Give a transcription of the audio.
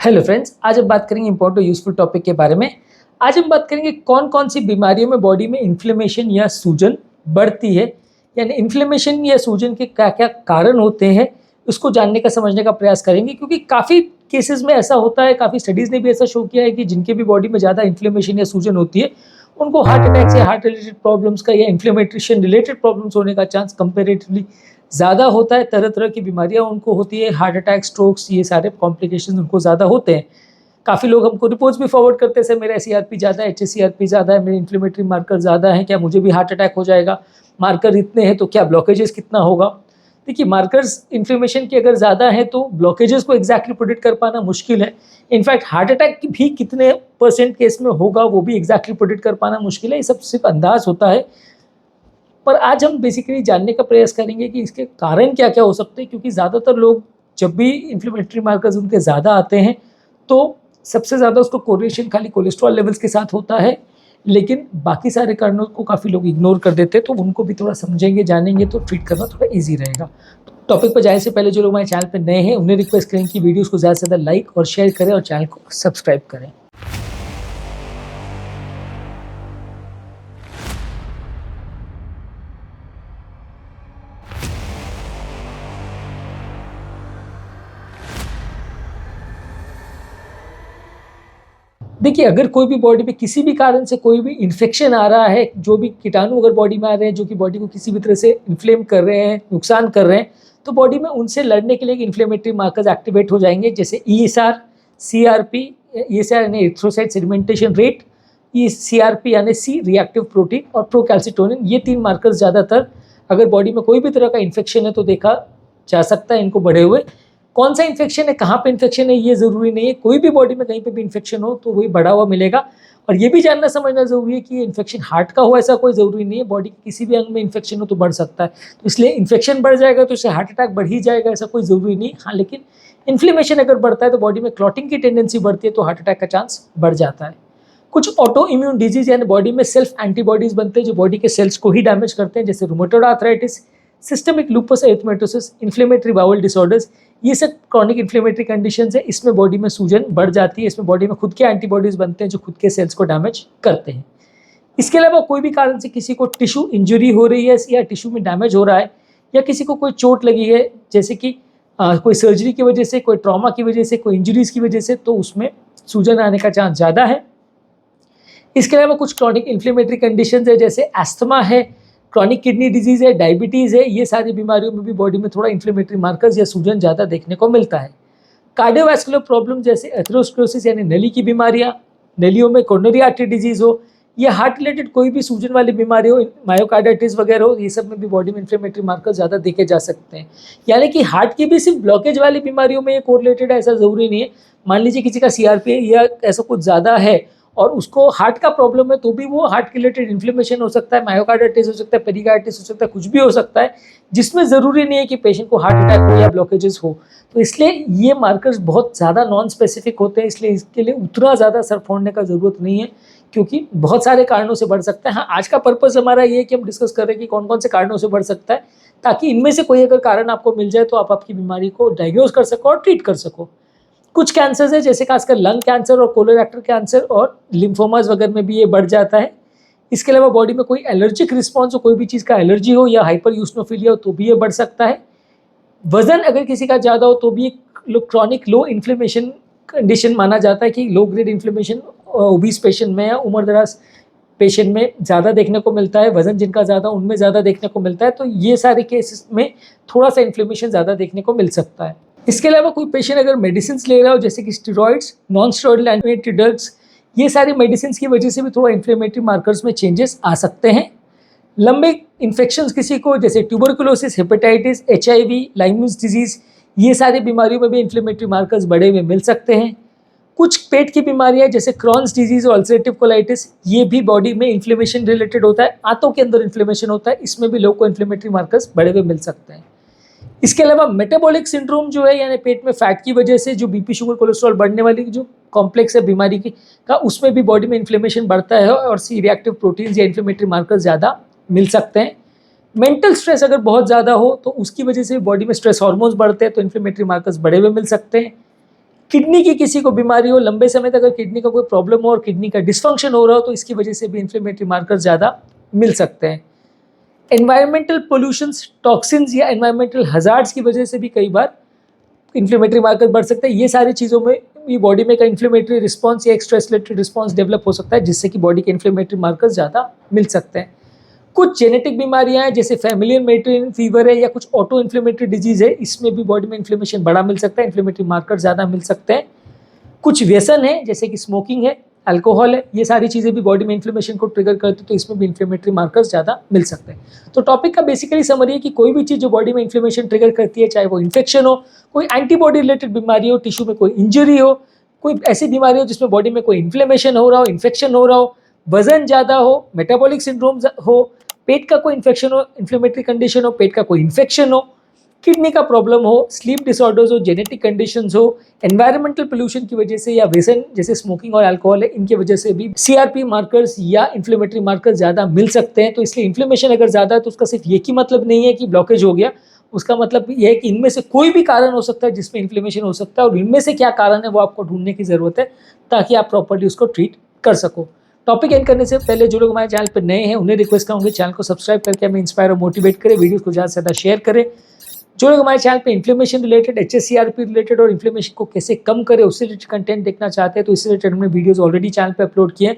Hello friends, आज हम बात करेंगे इंपॉर्टेंट और यूजफुल टॉपिक के बारे में। आज हम बात करेंगे कौन कौन सी बीमारियों में बॉडी में इन्फ्लेमेशन या सूजन बढ़ती है, यानी इन्फ्लेमेशन या सूजन के क्या क्या कारण होते हैं, उसको जानने का समझने का प्रयास करेंगे। क्योंकि काफ़ी केसेस में ऐसा होता है, काफ़ी स्टडीज़ ने भी ऐसा शो किया है कि जिनके भी बॉडी में ज़्यादा इन्फ्लेमेशन या सूजन होती है उनको हार्ट अटैक या हार्ट रिलेटेड प्रॉब्लम्स का या इन्फ्लेमेशन रिलेटेड प्रॉब्लम्स होने का चांस कंपेरेटिवली ज़्यादा होता है। तरह तरह की बीमारियां उनको होती है, हार्ट अटैक, स्ट्रोक्स, ये सारे कॉम्प्लिकेशंस उनको ज़्यादा होते हैं। काफ़ी लोग हमको रिपोर्ट्स भी फॉरवर्ड करते हैं, सर मेरा SCRP ज़्यादा है, HSCRP ज़्यादा है, मेरे इन्फ्लेमेटरी मार्कर ज़्यादा है, क्या मुझे भी हार्ट अटैक हो जाएगा? मार्कर इतने हैं तो क्या ब्लॉकेजेस कितना होगा? देखिए, मार्कर्स इन्फ्लेमेशन के अगर ज़्यादा हैं तो ब्लॉकेजेस को एग्जैक्टली प्रेडिक्ट कर पाना मुश्किल है। इनफैक्ट हार्ट अटैक भी कितने % केस में होगा वो भी एग्जैक्टली प्रेडिक्ट कर पाना मुश्किल है। ये सब सिर्फ अंदाज होता है। पर आज हम बेसिकली जानने का प्रयास करेंगे कि इसके कारण क्या क्या हो सकते हैं। क्योंकि ज़्यादातर लोग जब भी इन्फ्लेमेटरी मार्कर्स उनके ज़्यादा आते हैं तो सबसे ज़्यादा उसको कोरिलेशन खाली कोलेस्ट्रॉल लेवल्स के साथ होता है, लेकिन बाकी सारे कारणों को काफ़ी लोग इग्नोर कर देते हैं। तो उनको भी थोड़ा समझेंगे, जानेंगे तो ट्रीट करना थोड़ा ईजी रहेगा। टॉपिक पर जाने से पहले जो लोग हमारे चैनल पर नए हैं उन्हें रिक्वेस्ट करें कि वीडियोज़ को ज़्यादा से ज़्यादा लाइक और शेयर करें और चैनल को सब्सक्राइब करें। देखिए, अगर कोई भी बॉडी में किसी भी कारण से कोई भी इन्फेक्शन आ रहा है, जो भी कीटाणु अगर बॉडी में आ रहे हैं जो कि बॉडी को किसी भी तरह से इन्फ्लेम कर रहे हैं, नुकसान कर रहे हैं, तो बॉडी में उनसे लड़ने के लिए इन्फ्लेमेटरी मार्कर्स एक्टिवेट हो जाएंगे, जैसे ESR, CRP। ESR यानी एरिथ्रोसाइट सेडिमेंटेशन रेट, CRP यानी C रिएक्टिव प्रोटीन, और प्रोकैल्सिटोनिन। ये 3 मार्कर्स ज़्यादातर अगर बॉडी में कोई भी तरह का इन्फेक्शन है तो देखा जा सकता है इनको बढ़े हुए। कौन सा इन्फेक्शन है, कहाँ पे इन्फेक्शन है, ये ज़रूरी नहीं है। कोई भी बॉडी में कहीं पे भी इन्फेक्शन हो तो वही बढ़ा हुआ मिलेगा। और ये भी जानना समझना ज़रूरी है कि ये इन्फेक्शन हार्ट का हो ऐसा कोई ज़रूरी नहीं है। बॉडी के किसी भी अंग में इन्फेक्शन हो तो बढ़ सकता है, तो इसलिए इन्फेक्शन बढ़ जाएगा तो इससे हार्ट अटैक बढ़ ही जाएगा ऐसा कोई ज़रूरी नहीं। हाँ, लेकिन इन्फ्लेमेशन अगर बढ़ता है तो बॉडी में क्लॉटिंग की टेंडेंसी बढ़ती है तो हार्ट अटैक का चांस बढ़ जाता है। कुछ ऑटो इम्यून डिजीज यानी बॉडी में सेल्फ एंटीबॉडीज बनते हैं जो बॉडी के सेल्स को ही डैमेज करते हैं, जैसे rheumatoid arthritis, systemic lupus erythematosus, inflammatory bowel disorders. ये सब क्रॉनिक इन्फ्लेमेटरी कंडीशंस है। इसमें बॉडी में सूजन बढ़ जाती है, इसमें बॉडी में खुद के एंटीबॉडीज बनते हैं जो खुद के सेल्स को डैमेज करते हैं। इसके अलावा कोई भी कारण से किसी को टिश्यू इंजरी हो रही है या टिश्यू में डैमेज हो रहा है, या किसी को कोई चोट लगी है, जैसे कि कोई सर्जरी की वजह से, कोई ट्रॉमा की वजह से, कोई इंजरीज की वजह से, तो उसमें सूजन आने का चांस ज़्यादा है। इसके अलावा कुछ क्रॉनिक इन्फ्लेमेटरी कंडीशंस है, जैसे एस्थमा है, क्रॉनिक किडनी डिजीज़ है, डायबिटीज़ है। ये सारी बीमारियों में भी बॉडी में थोड़ा इन्फ्लेमेटरी मार्कर्स या सूजन ज़्यादा देखने को मिलता है। कार्डियोवैस्कुलर प्रॉब्लम जैसे एथेरोस्क्लेरोसिस यानी नली की बीमारियाँ, नलियों में कोरोनरी आर्टरी डिजीज़ हो, या हार्ट रिलेटेड कोई भी सूजन वाली बीमारी हो, मायोकार्डाइटिस वगैरह हो, ये सब में भी बॉडी में इन्फ्लेमेटरी मार्कर्स ज़्यादा देखे जा सकते हैं। यानी कि हार्ट की भी सिर्फ ब्लॉकेज वाली बीमारियों में ये कोरिलेटेड है ऐसा ज़रूरी नहीं है। मान लीजिए किसी का CRP या ऐसा कुछ ज़्यादा है और उसको हार्ट का प्रॉब्लम है तो भी वो हार्ट रिलेटेड इन्फ्लेमेशन हो सकता है, मायोकार्डाइटिस हो सकता है, पेरिकार्डिटिस हो सकता है, कुछ भी हो सकता है, जिसमें ज़रूरी नहीं है कि पेशेंट को हार्ट अटैक हो या ब्लॉकेजेस हो। तो इसलिए ये मार्कर्स बहुत ज़्यादा नॉन स्पेसिफिक होते हैं, इसलिए इसके लिए उतना ज़्यादा सर फोड़ने का ज़रूरत नहीं है, क्योंकि बहुत सारे कारणों से बढ़ सकता है। हाँ, आज का पर्पज़ हमारा ये है कि हम डिस्कस कर रहे हैं कि कौन कौन से कारणों से बढ़ सकता है, ताकि इनमें से कोई अगर कारण आपको मिल जाए तो आप आपकी बीमारी को डायग्नोज कर सको और ट्रीट कर सको। कुछ कैंसर्स है, जैसे खासकर लंग कैंसर और कोलोरेक्टल कैंसर और लिम्फोमास वगैरह में भी ये बढ़ जाता है। इसके अलावा बॉडी में कोई एलर्जिक रिस्पॉन्स हो, कोई भी चीज़ का एलर्जी हो या हाइपर यूस्नोफिलिया हो तो भी ये बढ़ सकता है। वजन अगर किसी का ज़्यादा हो तो भी क्रॉनिक लो इन्फ्लेमेशन कंडीशन माना जाता है, कि low grade inflammation obese patient में या उम्रदराज पेशेंट में ज़्यादा देखने को मिलता है। वजन जिनका ज़्यादा उनमें ज़्यादा देखने को मिलता है, तो ये सारे केसेस में थोड़ा सा इन्फ्लेमेशन ज़्यादा देखने को मिल सकता है। इसके अलावा कोई पेशेंट अगर मेडिसिन ले रहा हो, जैसे कि steroids, non steroidal anti drugs, ये सारी मेडिसिन की वजह से भी थोड़ा इन्फ्लेमेटरी मार्कर्स में चेंजेस आ सकते हैं। लंबे इन्फेक्शंस किसी को, जैसे ट्यूबरकुलोसिस, हेपेटाइटिस, HIV, लाइमस डिजीज़, ये सारी बीमारियों में भी इन्फ्लेमेटरी मार्कर्स बढ़े हुए मिल सकते हैं। कुछ पेट की बीमारियां जैसे क्रॉन्स डिजीज़ और अल्सरेटिव कोलाइटिस, ये भी बॉडी में इन्फ्लेमेशन रिलेटेड होता है, आंतों के अंदर इन्फ्लेमेशन होता है, इसमें भी लोग को इन्फ्लेमेटरी मार्कर्स बढ़े हुए मिल सकते हैं। इसके अलावा मेटाबॉलिक सिंड्रोम जो है, यानी पेट में फैट की वजह से जो BP, शुगर, कोलेस्ट्रॉल बढ़ने वाली जो कॉम्प्लेक्स है बीमारी की का, उसमें भी बॉडी में इन्फ्लेमेशन बढ़ता है और C रिएक्टिव प्रोटीन्स या इन्फ्लेमेटरी मार्कर्स ज़्यादा मिल सकते हैं। मेंटल स्ट्रेस अगर बहुत ज़्यादा हो तो उसकी वजह से बॉडी में स्ट्रेस हार्मोन्स बढ़ते हैं तो इन्फ्लेमेटरी मार्कर्स बढ़े हुए मिल सकते हैं। किडनी की किसी को बीमारी हो, लंबे समय तक अगर किडनी का कोई प्रॉब्लम हो और किडनी का डिस्फंक्शन हो रहा हो तो इसकी वजह से भी इन्फ्लेमेटरी मार्कर ज़्यादा मिल सकते हैं। एनवायरमेंटल पोल्यूशंस, टॉक्सिन्स या एनवायरमेंटल हजार्ड्स की वजह से भी कई बार इन्फ्लेमेटरी मार्कर बढ़ सकते हैं। ये सारी चीज़ों में भी बॉडी में का इन्फ्लेमेटरी रिस्पॉन्स या एक्स्ट्रेसलेटरी रिस्पॉन्स डेवलप हो सकता है, जिससे कि बॉडी के इन्फ्लेमेटरी मार्कर ज़्यादा मिल सकते हैं। कुछ जेनेटिक बीमारियां हैं जैसे फैमिलियल मेडिटेरियन फीवर है या कुछ ऑटो इन्फ्लेमेटरी डिजीज है, इसमें भी बॉडी में इन्फ्लेमेशन बड़ा मिल सकता है, इन्फ्लेमेटरी मार्कर ज़्यादा मिल सकते हैं। कुछ व्यसन है जैसे कि स्मोकिंग है, अल्कोहल है, ये सारी चीज़ें भी बॉडी में इन्फ्लेमेशन को ट्रिगर करती है, तो इसमें भी इन्फ्लेमेटरी मार्कर्स ज़्यादा मिल सकते हैं। तो टॉपिक का बेसिकली समरी है कि कोई भी चीज़ जो बॉडी में इन्फ्लेमेशन ट्रिगर करती है, चाहे वो इन्फेक्शन हो, कोई एंटीबॉडी रिलेटेड बीमारी हो, टिश्यू में कोई इंजरी हो, कोई ऐसी बीमारी हो जिसमें बॉडी में कोई इन्फ्लेमेशन हो रहा हो, इन्फेक्शन हो रहा हो, वजन ज़्यादा हो, मेटाबॉलिक सिंड्रोम हो, पेट का कोई इन्फेक्शन हो, इन्फ्लेमेटरी कंडीशन हो, पेट का कोई इन्फेक्शन हो, किडनी का प्रॉब्लम हो, स्लीप डिसऑर्डर्स हो, जेनेटिक कंडीशंस हो, एनवायरमेंटल पोल्यूशन की वजह से या व्यसन जैसे स्मोकिंग और अल्कोहल है, इनकी वजह से भी सीआरपी मार्कर्स या इन्फ्लेमेटरी मार्कर्स ज़्यादा मिल सकते हैं। तो इसलिए इन्फ्लेमेशन अगर ज़्यादा है तो उसका सिर्फ ये की मतलब नहीं है कि ब्लॉकेज हो गया, उसका मतलब यह है कि इनमें से कोई भी कारण हो सकता है जिसमें इन्फ्लेमेशन हो सकता है, और इनमें से क्या कारण है वो आपको ढूंढने की ज़रूरत है ताकि आप प्रॉपर्ली उसको ट्रीट कर सको। टॉपिक एंड करने से पहले जो लोग हमारे चैनल पर नए हैं उन्हें रिक्वेस्ट करूँगी चैनल को सब्सक्राइब करके हमें इंस्पायर और मोटिवेट करें, वीडियोस को ज़्यादा से ज़्यादा शेयर करें। जो लोग हमारे चैनल पे इन्फ्लेमेशन रिलेटेड, HSCRP रिलेटेड और इन्फ्लेमेशन को कैसे कम करें उससे रिलेटेड कंटेंट देखना चाहते हैं तो इससे रिलेटेड हमने वीडियोस ऑलरेडी चैनल पे अपलोड किए हैं,